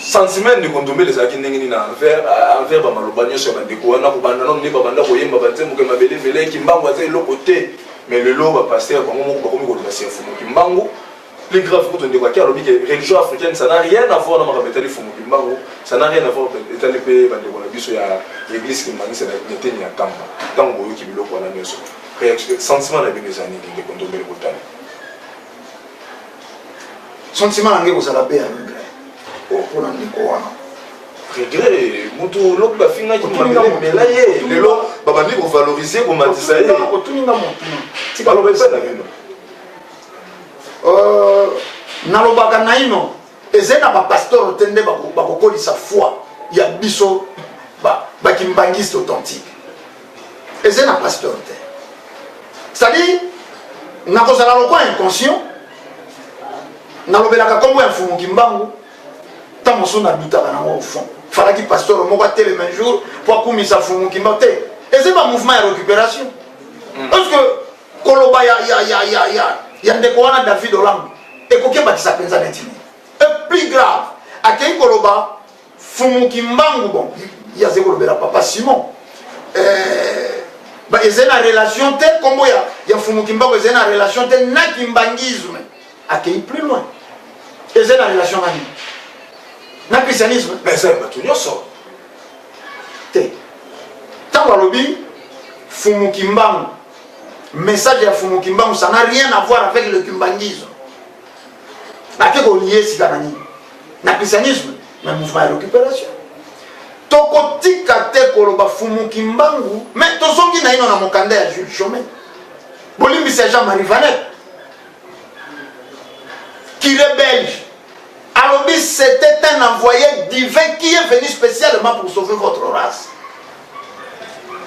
Sentiment de contombé les acquis n'engini na envers ba malobanya sur ba déco na ko banda non ni ba banda ko yemba ba temo ke mabele vele ki mbango aze lo côté mais le lot va passer ba mo ko ko ko passer fumuki mbango. Plus grave quand on dit que la religion africaine, ça n'a rien à voir avec la religion africaine. Ça n'a rien à voir avec l'église qui m'a dit que c'était un camp. Tant que vous avez la maison, le sentiment de mes années de contrôler le bouton. Sentiment de vous avez la paix à regret. Pour l'année quoi? Regret, mutu lok ba finga ki mabele melaye lelo baba ni ko valoriser ko matisa ye otuninga motuna ti ba lobe sana bino nalobaka na ino ezena ba pasteur tende ba kokolisa foi ya biso ba kimbangiste authentique ezena pasteur te c'est-à-dire nakozala lokwa inconscient nalobelaka kombo ya mfumu kimbangu ta mosu na dutaka nango au fond falaki pasteur moko atele un jour pour akumisa mfumu kimbangu te ezeba mouvement ya récupération parce que koloba ya ndeko wana David Olam ekoki bakisa penza neti et plus grave akei koloba fumu kimbangu bon ya zekolobela papa Simon ba ezena relation te kombo ya fumu kimbangu ezena relation te na kimbangisme akei plus loin ezena relation nani na christianisme mais ça ba tout nyonso te tango alobi fumu kimbangu message ya fumu kimbangu ça n'a rien à voir avec le kimbangisme. Akeko lié sikanani. Na christianisme, mais mouvement de récupération. Toko tika te koloba fumu kimbangu, mais tozongi na ino na mokanda ya Jules Chomé. Bolimbi c'est Jean-Marie Vanet. Qui est belge. Alobi c'était un envoyé divin qui est venu spécialement pour sauver votre race.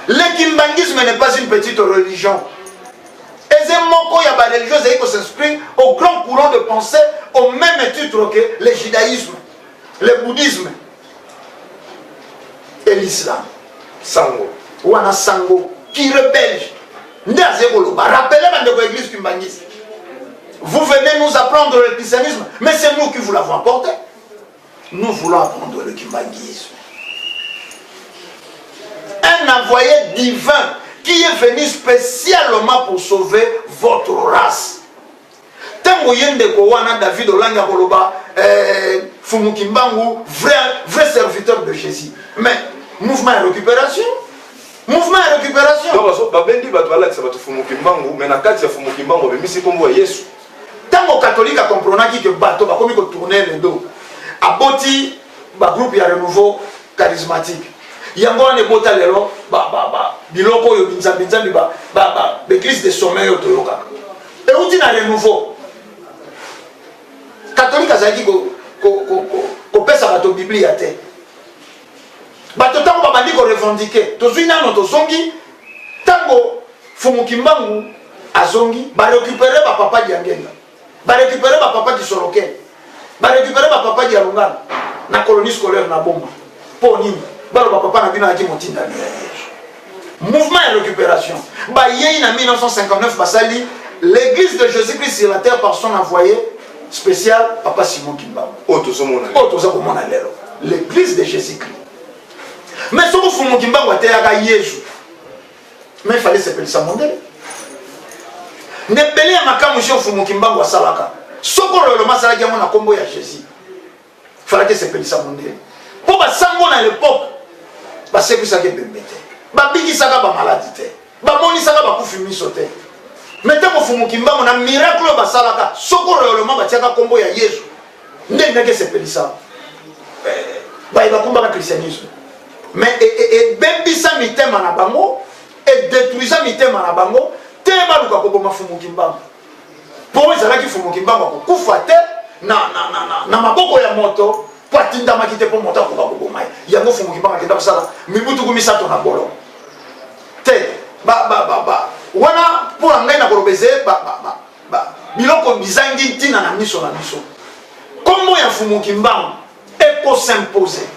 Le kimbangisme n'est pas une petite religion. Et c'est mon y a des religieux qui s'inscrivent au grand courant de pensée au même titre que le judaïsme, le bouddhisme et l'islam. Sango. Ou un sango qui rebelle. Rappelez-moi de l'église kimbangiste. Vous venez nous apprendre le christianisme, mais c'est nous qui vous l'avons apporté. Nous voulons apprendre le kimbangisme. Un envoyé divin qui est venu spécialement pour sauver votre race. Tango yende ko wana David Olanga koloba fumu kimbangu vrai serviteur de Jésus. Mais mouvement de récupération. Mouvement de récupération. Donc babendi bato ala ça bato fumu kimbangu mais na kati ya fumu kimbangu be misi kombo ya Yesu. Tango catholique a compris que bato ba komi ko tourner le dos. Aboti ba groupe ya renouveau charismatique. Yango ne bota lelo biloko yo binzambi l'église de sommeil yo toyoka et uti na renouveau catholique azaki ko pesa bato biblia te bato tango babandi ko revendiquer tozwi nano tozongi tango fumu kimbangu azongi ba récupérer ba papa diangenga ba récupérer ba papa di soroke ba récupérer ba papa di alungana na colonie scolaire na bomba po nini balo papa na bino aki motinda mouvement et récupération ba yei na 1959 basali l'église de Jésus-Christ sur la terre par son envoyé spécial papa Simon Kimbangu otoza lelo l'église de Jésus-Christ mais soko fumu Kimbangu ateyaka Yesu mais il fallait s'appeler ça mondele nebele ya makamu sho fumu Kimbangu asalaka soko lelo masala yango na kombo ya Jésus fallait s'appeler ça mondele pour basango na l'époque basekwisaka ebembe te babikisaka bamaladi te bamonisaka bakufi miso te mais ntango fumu Kimbangu na miracle oyo basalaka soko réellement batiaka kombo ya Yesu nde ndenge esepelisa bakumbaka christianisme mais ebebisa mitema na bango edétruisa mitema na bango te baluka koboma fumu Kimbangu po ezalaki fumu Kimbangu akokufa te na maboko ya moto po atindamaki te po moto akoka koboma ye yango fumu Kimbangu akenda kosala mibutuku misato na bolo te wana mpona ngai na kolobeze biloko bizangi ntina na miso na biso kombo ya fumu Kimbangu qu'on s'imposer.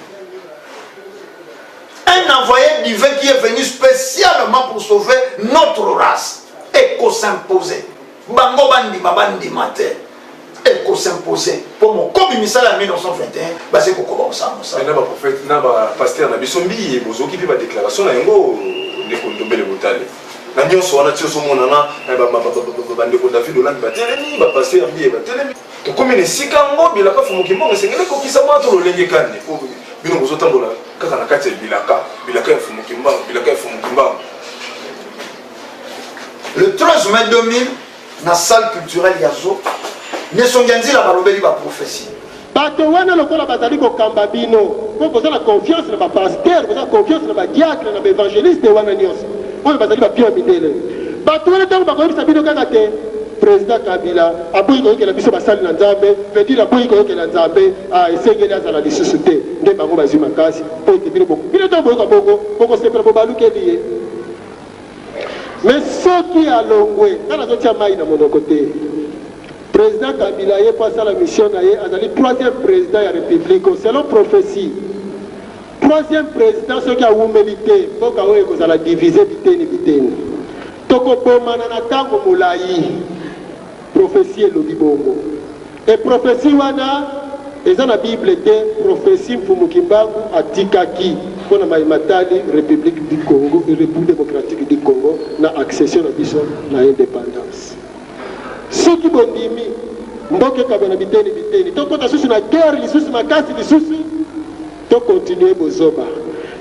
Un envoyé divin qui est venu spécialement pour sauver notre race. Et qu'on s'imposer. Bango bandi babandi matin. Et qu'on s'imposer. Pour mon comme misala en 1921, bah c'est pourquoi on s'en ça. Na ba prophète, na ba pasteur na bisombi et bozo qui fait ba déclaration na yango de kondombe le botale. Na nyonso wana tio so monana ba ndeko David Hollande ba telemi ba pasteur mbi ba telemi. To comme ne sikango bilaka fumuki mbongo sengele ko kisa mato lo lenge kane. Bino bozo tambola kaka na kati bilaka ya fumuki mbongo bilaka ya fumuki mbongo. Le 13 mai 2000, dans la salle culturelle Yazo, Nesonganzi la balobeli ba prophétie. bato wana lokola bazali kokamba bino po boza na confiance na bapaster, boza na confiance na badiacre na baévangéliste wana nyonso oyo bazali bapia mindele. Bato wana ntango bakoyebisa bino kaka te président Kabila aboyi koyokela biso basali na nzambe vedire aboyi koyokela nzambe esengeli azala lisusu te nde bango bazwi makasi po ete bino ntango boyoka bokosepela po balukeli ye. Mais soki alongwe kana zotia mai na monoko te président Kabila ye pasa la mission na ye azali troisième président ya république selon prophétie. Troisième président soki awumeli te mboka oyo ekozala divise biteni tokobomana na ntango molai prophétie elobi bongo e prophétie wana eza na bible te prophétie mfumuki mbangu atikaki mpona matali république du Congo république démocratique du Congo na accession na biso na indépendance. Soki bondimi mboka ekabwa na biteni tokota susu na guerre lisusu makasi lisusu tokontinue bozoba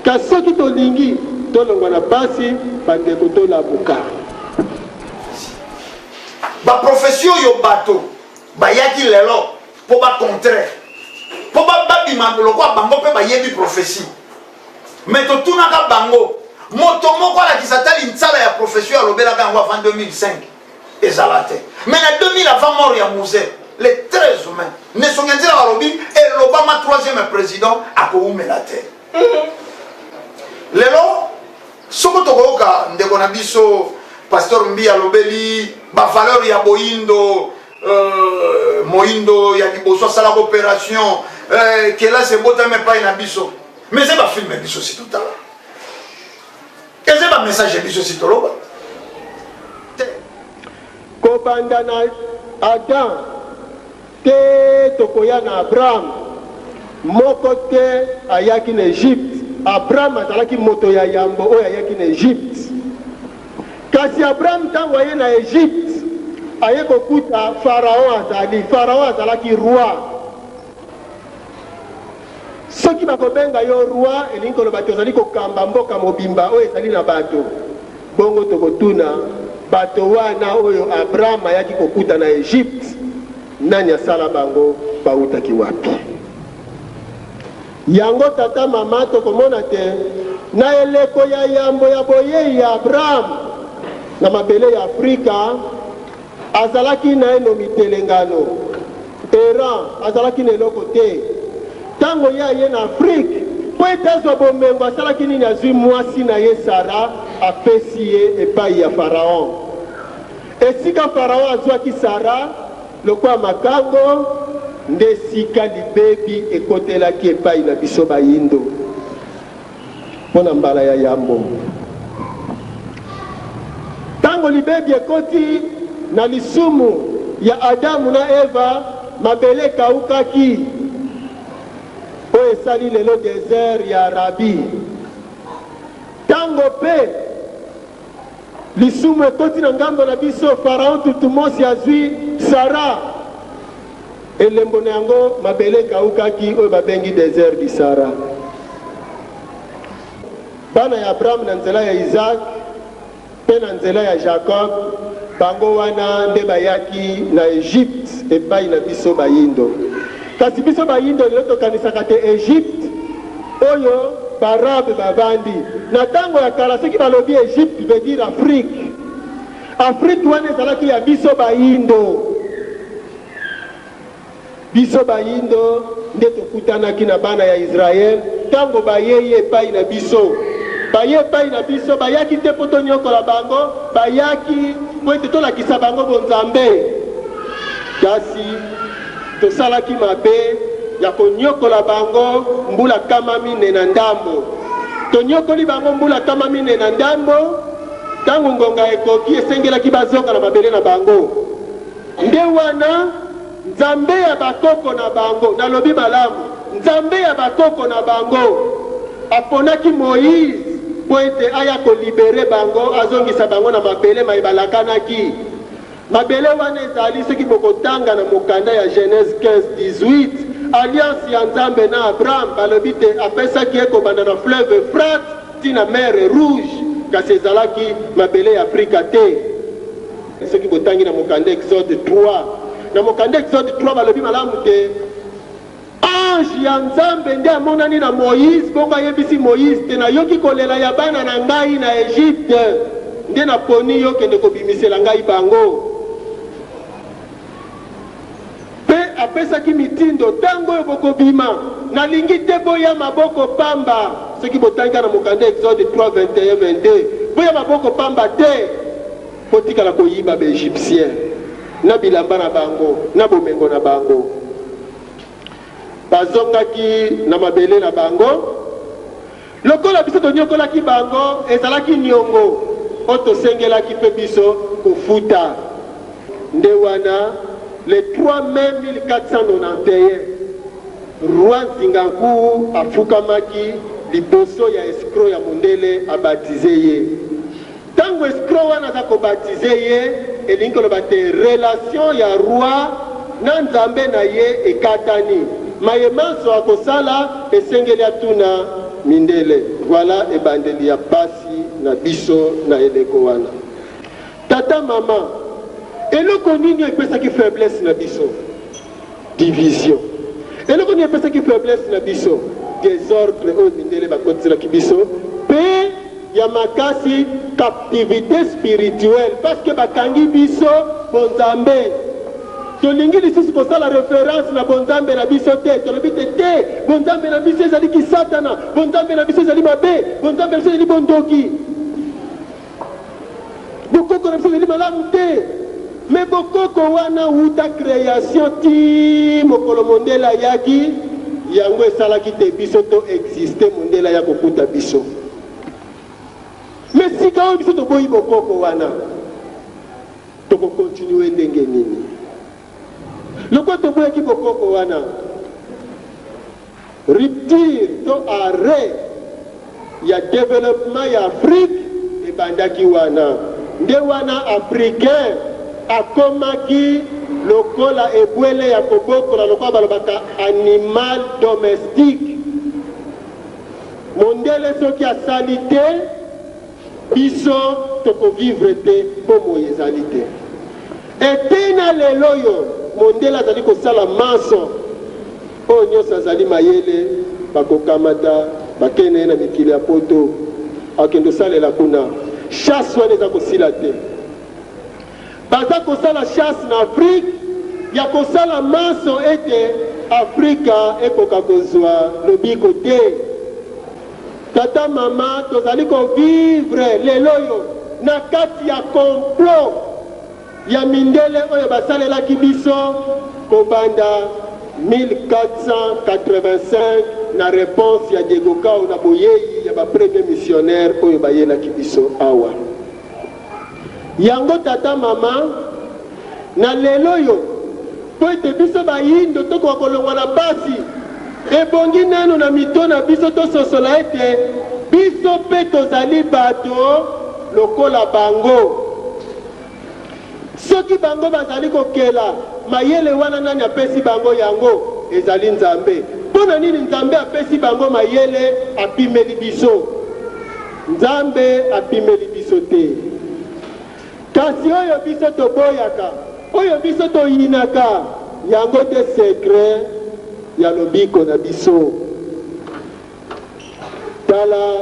kasi soki tolingi tolongwa na basi bandeko tolabuka. Baprofession yo bato bayaki lelo po ba contraire po babima lokwa bango mpe bayebi prophétie mais totunaka bango moto moko alakisa tali ntsala ya profession alobelaka yango avant 2005 ezala te mais na 2000 avant mort ya musée le 13 mai Nesonganzila balobi elobama troisième président akoumela te lelo soko tokoyoka ndeko na biso pasteur Mbi alobeli ba valeur ya boyindo moyindo ya liboso asala opération kela se botame pa na biso mais c'est ba film biso si tout à l'heure et c'est ba message biso si toloba kobanda na Adam te tokoya na Abraham moko te ayaki na Egypte. Abraham azalaki moto ya yambo oyo ayaki na Egypte. Kasi Abraham ntango aye na Egypte aye kokuta Pharaon azalaki roi. Soki bakobenga yo roi elingi koloba te ozali kokamba mboka mobimba oyo ezali na bato bongo tokotuna bato wana oyo Abraham ayaki kokuta na Egypte nani asala bango bautaki wapi? Yango tata mama tokomona te na eleko ya yambo ya boyei ya Abraham na mabele ya Afrika azalaki na eno mitelengano Iran azalaki na eloko te tango ye na Afrique po ete azwa bomengo asalaki nini azwi mwasi na ye Sara apesi ye epai ya Pharaon esika Pharaon azwaki Sara lokwa makango nde sika libebi ekotelaki epai na biso bayindo mpona mbala ya yambo. Tango libebi ekoti na lisumu ya Adamu na Eva mabele ekaukaki oyo esali lelo désert ya Arabi. Tango pe lisumu ekoti na ngambo na biso Pharaon tutumosi azwi Sara elembo na yango mabele ekaukaki oyo babengi désert di Sara. Bana ya Abraham na nzela ya Isaac pe na nzela ya Jacob bango wana nde bayaki na Egypte epai na biso bayindo. Kasi biso bayindo lelo tokanisaka te Egypte oyo barabe babandi na tango ya kala soki balobi Egypte veut dire Afrique. Afrique wana ezalaki ya biso bayindo. Biso bayindo nde tokutanaki na bana ya Israel tango bayei epai na biso. Baye epai na biso bayaki te po tonyokola bango bayaki po ete tolakisa bango bonzambe kasi tosalaki mabe ya konyokola bango mbula kama mine na ndambo. Tonyokoli bango mbula kama mine na ndambo, tangu ngonga ekoki esengelaki bazonga na mabele na bango. Nde wana nzambe ya bakoko na bango, nalobi malamu, nzambe ya bakoko na bango aponaki Moïse po ete aya kolibere bango, azongisa bango na mabele maibalakanaki. Mabele wana ezali soki bokotanga na mokanda ya Genèse 15-18, alliance ya nzambe na Abraham balobi te apesaki ekobanda na fleuve Euphrates tina mer rouge, kasi ezalaki mabele ya Afrika te. Soki botangi na mokanda Exode 3, na mokanda Exode 3 balobi malamu te ange ya nzambe nde amonani na Moïse, bongo ayebisi Moïse te nayoki kolela ya bana na ngai na Egypte, nde naponi yo kende kobimisela ngai bango. Apesaki mitindo tango yo bokobima nalingi te boya maboko pamba, soki botanga na mokanda Exode 3 21 22, boya maboko pamba te potikala koyiba ba Égyptien na bilamba na bango na bomengo na bango. Bazongaki na mabele na bango, lokola biso tonyokolaki bango ezalaki niongo otosengelaki pe biso kofuta. Nde wana le 3 mai 1491, roi Zingankuru afukamaki liboso ya escroc ya mondele abatize ye. Tango escroc wana za kobatize ye, elingi koloba te relation ya roi na nzambe na ye ekatani. Mayemanso akosala esengeli atuna mindele. Voilà ebandeli ya pasi na biso na eleko wana. Tata mama, eloko nini epesaki faiblesse na biso? Division. Eloko nini epesaki faiblesse na biso? Désordre oyo mindele bakotiselaki biso. Pe ya makasi captivité spirituelle, parce que bakangi biso bonzambe. Tolingi lisusu kosala référence na bonzambe na biso te, tolobi te te bonzambe na biso ezali kisatana, bonzambe na biso ezali mabe, bonzambe na biso ezali bondoki, bokoko na biso ezali malamu te. Mais bokoko wana uta création ti mokolo mondela yaki yango esalaki te biso to existe mondela ya kokuta biso. Mais sika oyo biso toboyi bokoko wana toko continue ndenge nini? Loko toboyaki bokoko wana rupture to arrêt ya développement ya Afrique ebandaki wana. Nde wana africain akomaki lokola ebwele ya kobokola lokola balobaka animal domestique. Mondele soki asali te biso tokovivre te pomo ezali te. Etena lelo yo mondele azali kosala maso oyo nyonso azali mayele bakokamata bakene na mikili ya poto akende osalela kuna chasse wana eza kosila te. Baza kosala chasse na Afrique ya kosala maso ete Afrika ekoka kozwa lobiko te. Tata mama tozali kovivre lelo yo na kati ya complot ya mindele oyo basalelaki biso kobanda 1485 na réponse ya Diego Kao na boyeyi ya ba premier missionnaire oyo bayelaki biso awa. Yango tata mama na lelo yo po ete biso bayindo tokoka kolongwa na pasi ebongi nano na mito na biso tososola ete biso mpe tozali bato lokola bango. Soki bango bazali kokela mayele wana nani apesi bango yango? Ezali nzambe. Mpona nini nzambe apesi bango mayele apimeli biso? Nzambe apimeli biso te. Kasi oyo biso toboyaka, oyo biso toyinaka, yango te secret ya lobiko na biso. Tala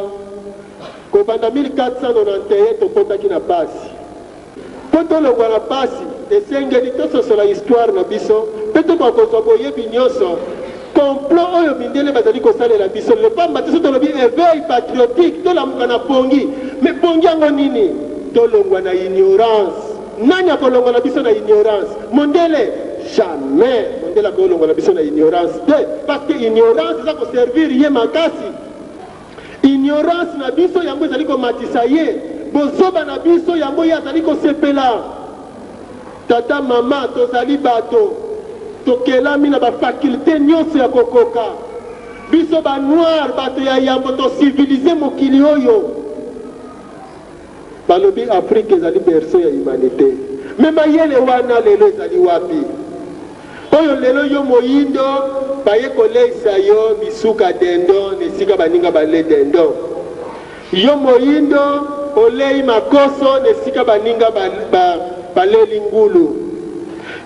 kobanda 1491 tokotaki na pasi. Po tolongwa na pasi esengeli tososola histoire na biso mpe tokokozwa boyebi nyonso complot oyo mindele bazali kosalela biso. Lepamba te so tolobi éveil patriotique tolamuka na pongi, me pongi yango nini? Tolongwa na ignorance. Nani akolongwa na biso na ignorance? Mondele jamais. tela ko longola biso na ignorance parce que ignorance ça ko servir ye makasi ignorance na biso yango ezali ko matisa ye bozoba na biso yango ye azali ko sepela tata mama tozali bato tokelami na ba faculté nyonso ya kokoka biso ba noir bato ya yambo to civiliser mokili oyo balobi Afrique ezali berceau ya humanité même yele wana lelo ezali wapi oyo lelo yo moyindo baye koleisa yo bisuka dendo nesika baninga bale dendo yo moyindo olei makoso nesika baninga baleli ngulu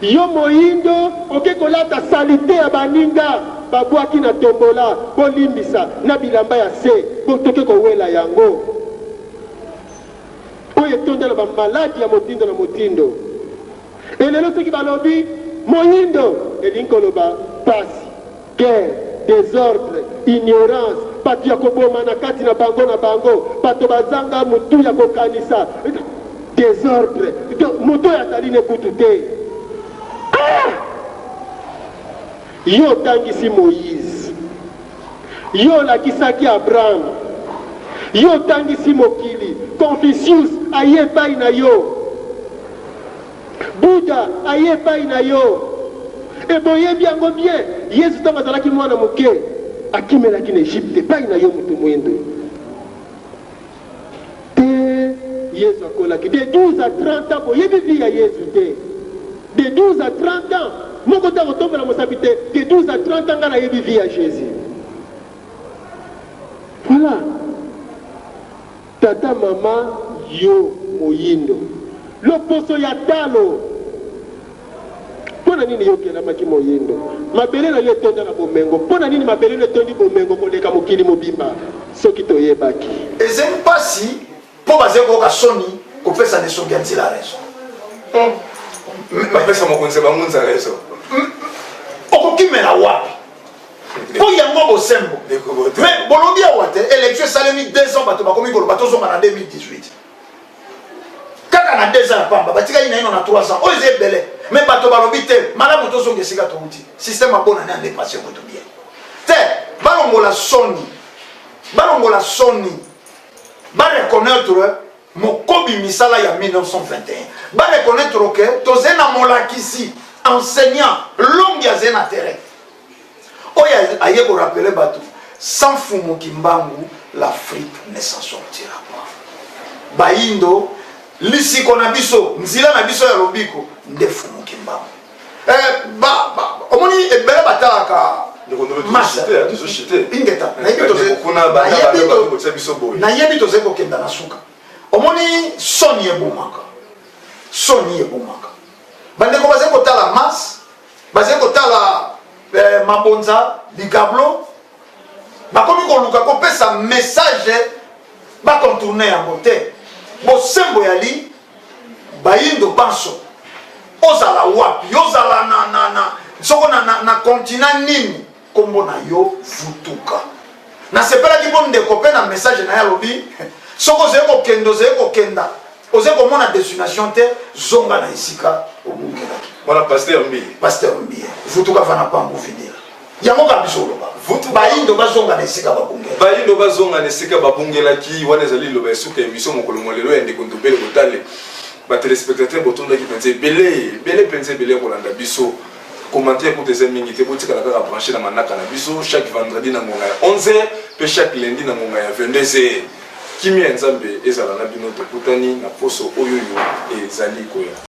yo moyindo oke kolata salite ya baninga babwaki na tombola bolimbisa na bilamba ya se botoke kowela yango oyo etondela bamaladi ya motindo na motindo elelo soki balobi moyindo elingi koloba pasi guerre désordre ignorance bato ya koboma na kati na bango bato bazanga mutu ya kokanisa désordre moto oyo azali ne kutu te yo otangisi Moïse yo olakisaki Abraham yo otangisi mokili Confucius aye epai na yo Buddha aye epai na yo eboyebi yango bien Yesu ntango azalaki mwana moke akimelaki na Egypte epai na yo moto mwendo te Yesu akolaki de 12 à 30 ans boyebi vi ya Yesu te de 12 à 30 ans moko ntango tombela mosapi te de 12 à 30 ans nga nayebi vi ya Jésus voilà tata mama yo moyindo loposo ya talo mpona nini yokelamaki moyindo mabele na yo etonda na bomengo mpona nini mabele na etondi bomengo koleka mokili mobimba soki toyebaki eza mpasi mpo bazali koyoka soni kopesa nesongi ya nzela raison bapesa mokonzi bangunza raison okokimela wapi mpo yango bosembo mais bolobi awa te élection esalemi 2 ans bato bakomi koloba tozonga na 2018 kaka na 2 ans ya pamba batikali na ino na 3 ans oyo eza ebele mais bato balobi te malamu tozonga esika touti système abonani andepase moto bien te balongola soni bareconnaître mokobi misala ya 1921 bareconnaître ke toze na molakisi enseignant longi aze na terrain oyo aye korapele bato sans fumu kimbangu l'Afrique ne s'en sortira pas bayindo lisiko na biso nzila na biso ya lobiko nde fumu kimbangu omoni ebele batalaka nayebi toze kokenda na suka omoni soni ebomaka bandeko bazali kotala masse bazali kotala mabonza bigablo bakomi koluka kopesa message bakontourne yango te bosembo yali bayindo banso ozala wapi ozala soko na continent nini kombo na yo vutuka nasepelaki mpo ndeko mpe na message na ye alobi soko ozali kokenda ozali komona destination te zonga na esika obungelaki wana pasteur mbiye vutuka fana pambo videla yango ka biso oloba bayindo bazonga na esika babungelaki wana ezali liloba esuka émission mokolo molelo ya ndeko ndobele kotale batelespectateur botondaki mpenza ebele mpenza ebele kolanda biso commentaire pour tes amis qui étaient kaka branché na manaka na biso chaque vendredi na ngonga ya 11h pe chaque lundi na ngonga ya 22h kimi ya nzambe ezala na bino tokutani na poso oyo ezali koya